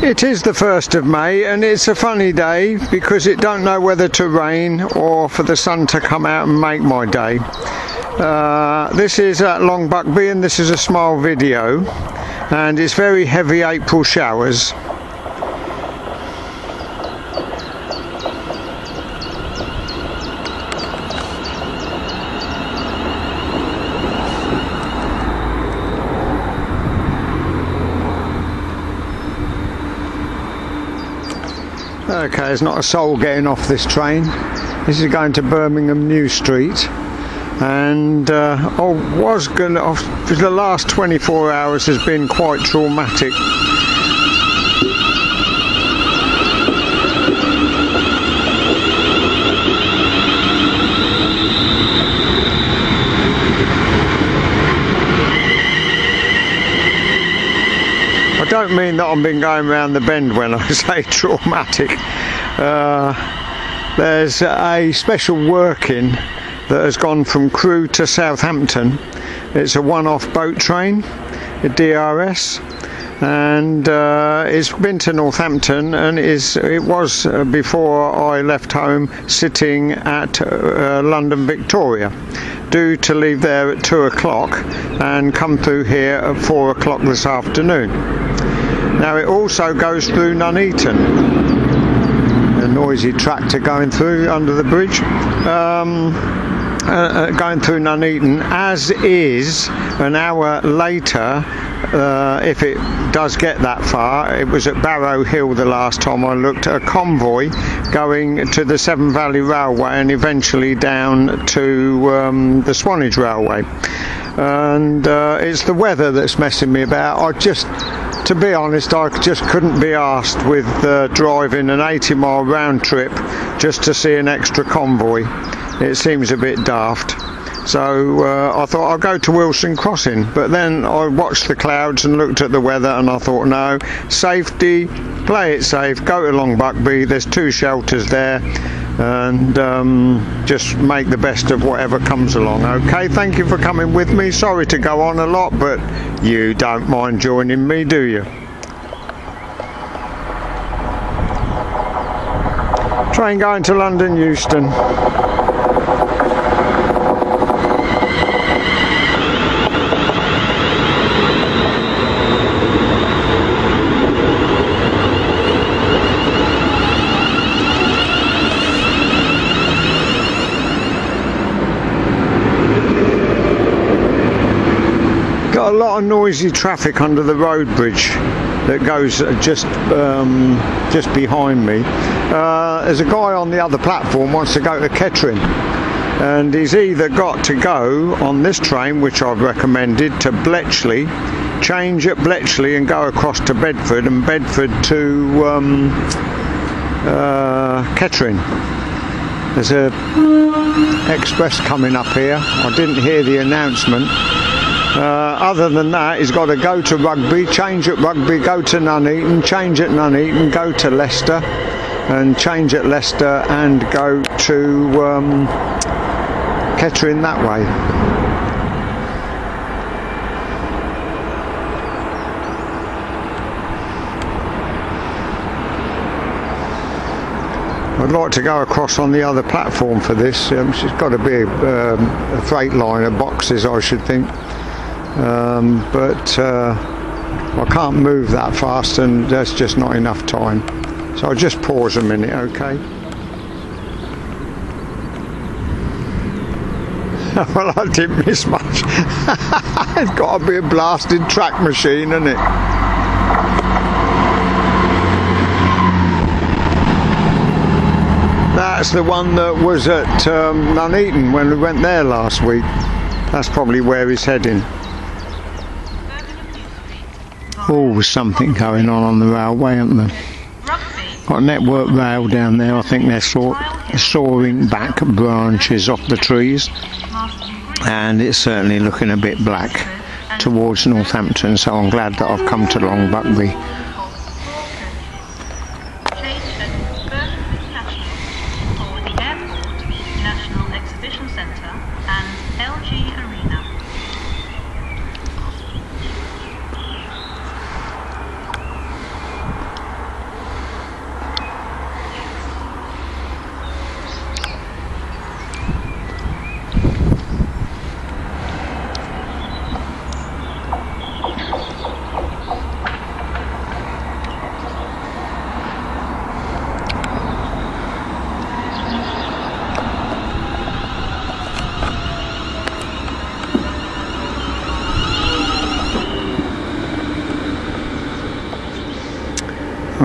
It is the 1st of May and it's a funny day because it don't know whether to rain or for the sun to come out and make my day. This is at L.Buckby and this is a small video, and it's very heavy April showers. Okay, there's not a soul getting off this train. This is going to Birmingham New Street, and the last 24 hours has been quite traumatic. I don't mean that I've been going round the bend when I say traumatic. There's a special working that has gone from Crewe to Southampton. It's a one-off boat train, a DRS, and it's been to Northampton, and it was before I left home sitting at London Victoria, due to leave there at 2 o'clock and come through here at 4 o'clock this afternoon. Now it also goes through Nuneaton, a noisy tractor going through under the bridge, going through Nuneaton, as is an hour later, if it does get that far. It was at Barrow Hill the last time I looked, a convoy going to the Severn Valley Railway and eventually down to the Swanage Railway. And it's the weather that's messing me about. To be honest, I just couldn't be arsed with driving an 80-mile round trip just to see an extra convoy. It seems a bit daft. So I thought I'll go to Wilson Crossing, but then I watched the clouds and looked at the weather and I thought, no, safety, play it safe, go to L.Buckby, there's 2 shelters there, and just make the best of whatever comes along. Okay, thank you for coming with me. Sorry to go on a lot, but you don't mind joining me, do you? Train going to London Euston. Got a lot of noisy traffic under the road bridge that goes just behind me. There's a guy on the other platform wants to go to Kettering, and he's either got to go on this train, which I've recommended, to Bletchley, change at Bletchley and go across to Bedford, and Bedford to Kettering. There's a express coming up here. I didn't hear the announcement. Other than that, he's got to go to Rugby, change at Rugby, go to Nuneaton, change at Nuneaton, go to Leicester, and change at Leicester and go to Kettering that way. I'd like to go across on the other platform for this. It's got to be a freight line of boxes, I should think. But I can't move that fast, and there's just not enough time. So I'll just pause a minute, okay? Well, I didn't miss much. It's got to be a blasted track machine, isn't it? That's the one that was at Nuneaton when we went there last week. That's probably where he's heading. Always something going on the railway, isn't there? Got a network rail down there. I think they're sawing back branches off the trees, and it's certainly looking a bit black towards Northampton, so I'm glad that I've come to L.Buckby.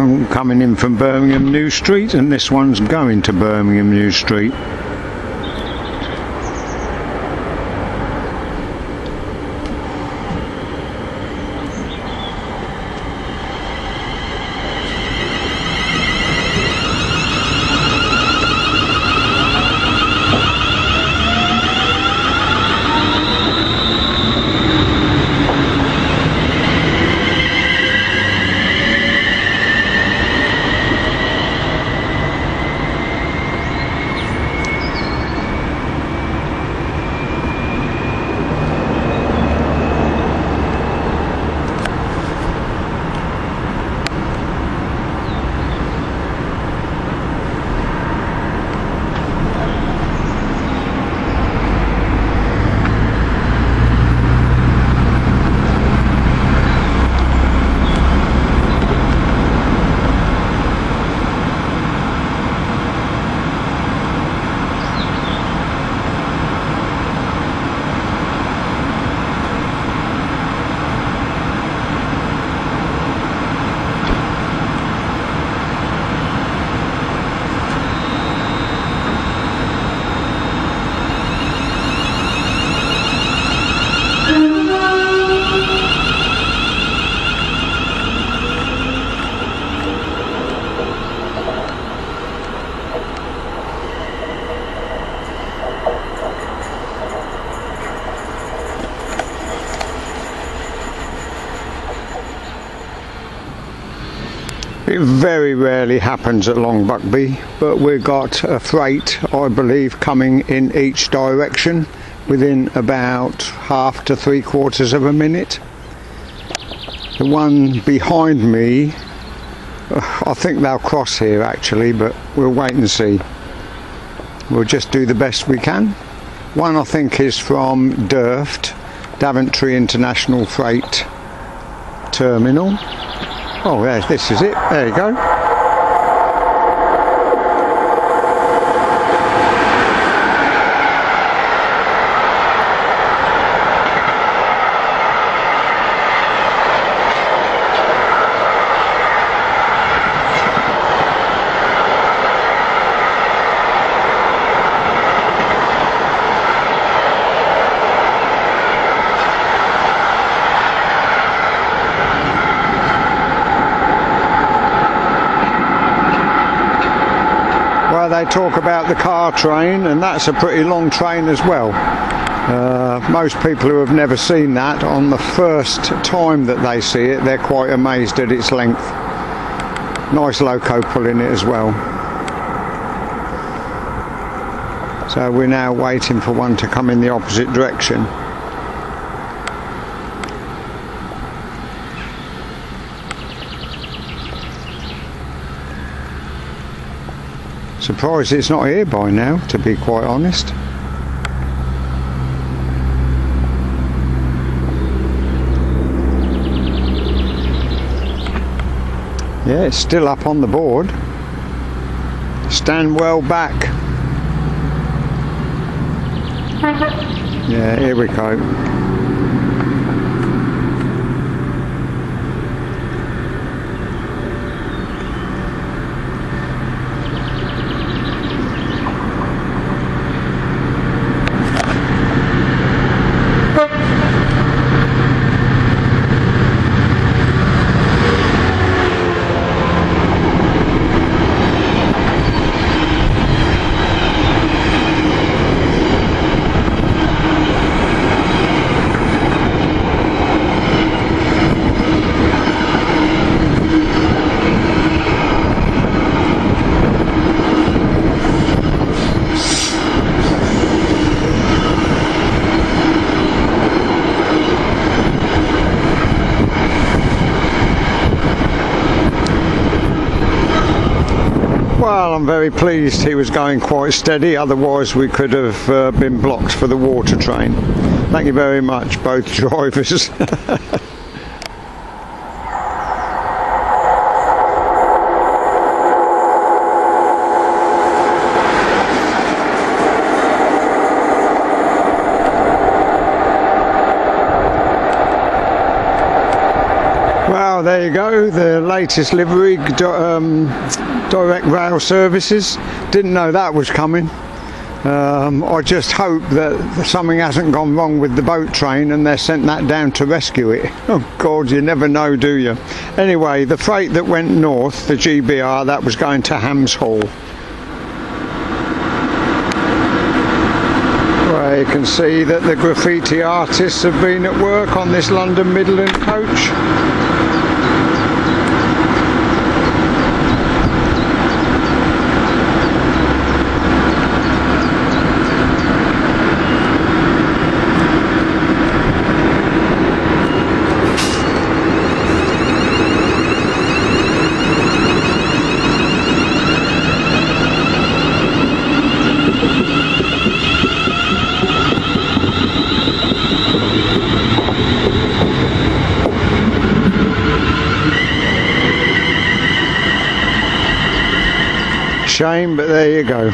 I'm coming in from Birmingham New Street, and this one's going to Birmingham New Street. It very rarely happens at L.Buckby, but we've got a freight, I believe, coming in each direction within about half to 3/4 of a minute. The one behind me, I think they'll cross here actually, but we'll wait and see. We'll just do the best we can. One I think is from Derft, Daventry International Freight Terminal. Oh, there, this is it. There you go. They talk about the car train, and that's a pretty long train as well. Most people who have never seen that, on the first time that they see it, they're quite amazed at its length. Nice loco pulling it as well. So we're now waiting for one to come in the opposite direction. Surprised it's not here by now, to be quite honest. Yeah, it's still up on the board. Stand well back. Yeah, here we go. Well, I'm very pleased he was going quite steady, otherwise we could have been blocked for the water train. Thank you very much, both drivers. Well, Well, there you go, the latest livery, direct rail services. Didn't know that was coming. I just hope that something hasn't gone wrong with the boat train and they're sent that down to rescue it. Oh God, you never know, do you? Anyway, the freight that went north, the GBR, that was going to Hams Hall. Well, you can see that the graffiti artists have been at work on this London Midland coach. Shame, but there you go.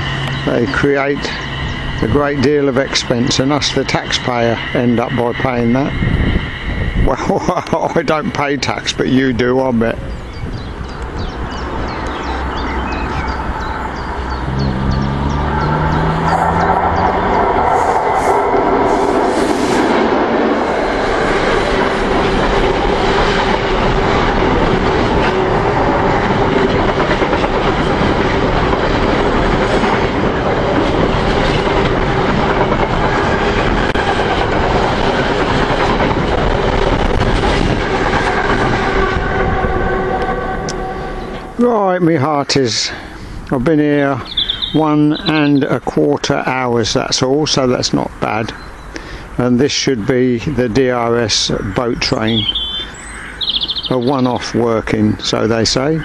They create a great deal of expense and us, the taxpayer, end up by paying that. Well, I don't pay tax, but you do, I bet. Right, me hearties, I've been here 1¼ hours, that's all, so that's not bad. And this should be the DRS boat train, a one-off working, so they say.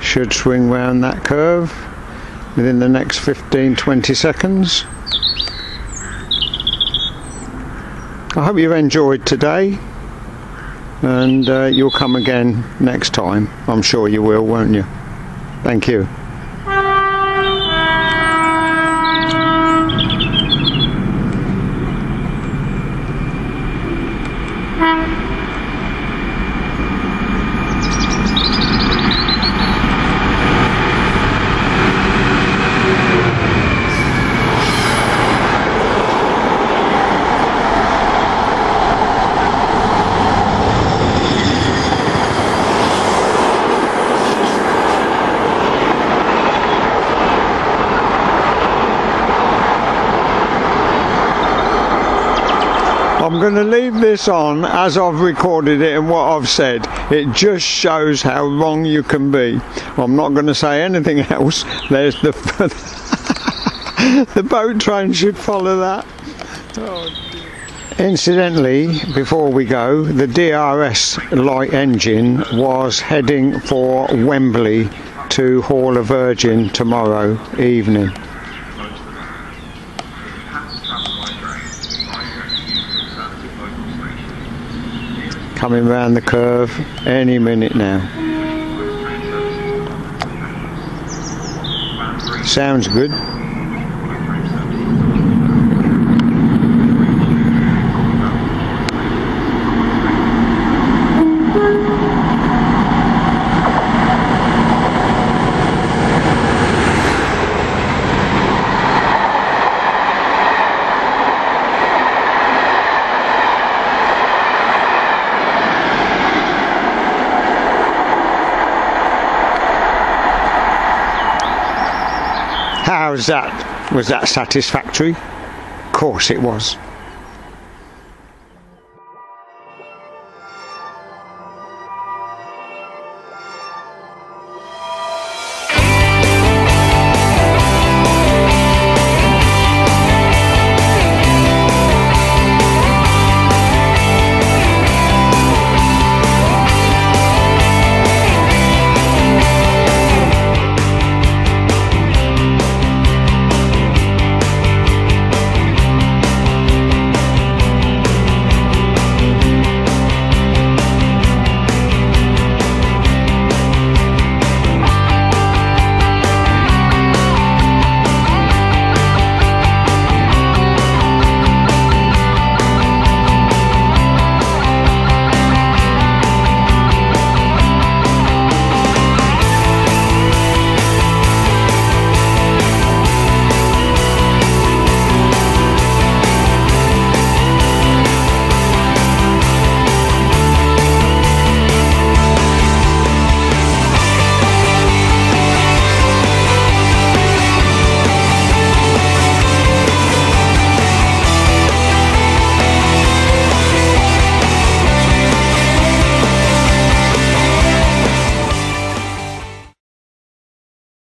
Should swing round that curve within the next 15-20 seconds. I hope you've enjoyed today, and you'll come again next time. I'm sure you will, won't you? Thank you. I'm going to leave this on as I've recorded it and what I've said. It just shows how wrong you can be. I'm not going to say anything else. There's the the boat train should follow that. Oh, incidentally, before we go, the DRS light engine was heading for Wembley to Hall of Virgin tomorrow evening. Coming round the curve any minute now. Sounds good. How's that? Was that satisfactory? Of course it was.